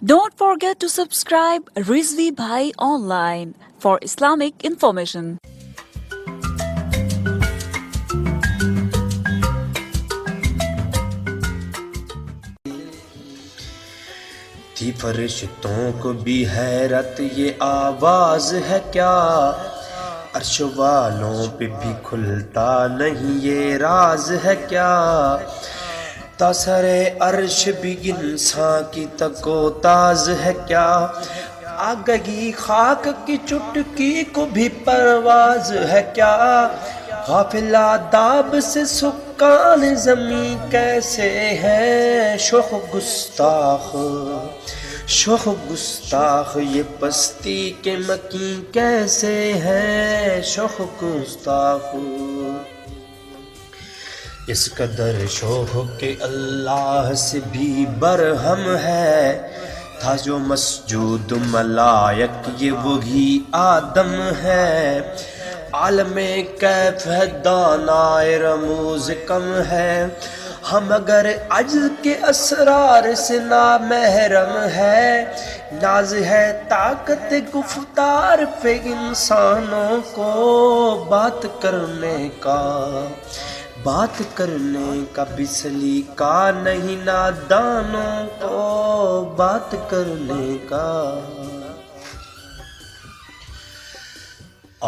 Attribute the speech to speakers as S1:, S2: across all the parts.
S1: Don't forget to subscribe Rizvi Bhai Online for Islamic information.
S2: تھی فرشتوں کو بھی حیرت یہ آواز ہے کیا، عرش والوں پہ بھی کھلتا نہیں یہ راز ہے کیا، تاثر عرش بھی انسان کی تک و تاز ہے کیا، آگہی خاک کی چٹکی کو بھی پرواز ہے کیا، غافل آداب سے سکان زمین کیسے ہیں، شوخ گستاخ یہ پستی کے مکین کیسے ہیں، شوخ گستاخ اس قدر شوخ کہ اللہ سے بھی برہم ہے، تھا جو مسجود ملائک یہ وہی آدم ہے، عالم کیف ہے دانائے رموز کم ہے، ہم اگر عجز کے اسرار سے نامحرم ہے، ناز ہے طاقت گفتار پہ انسانوں کو بات کرنے کا بھی سلیقہ نہیں نادانوں کو بات کرنے کا۔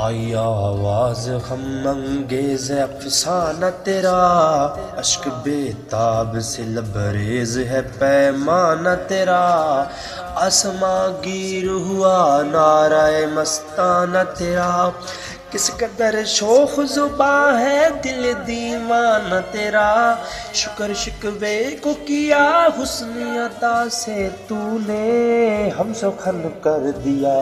S2: آئی آواز غم انگیز افسانہ تیرا، اشک بے تاب سے لبریز ہے پیمانہ تیرا، آسماں گیر ہوا نعرہ مستانہ تیرا، کس قدر شوخ زباں ہے دل دیوانہ تیرا، شکر شکوے کو کیا حسن ادا سے تو نے ہم سخن کر دیا،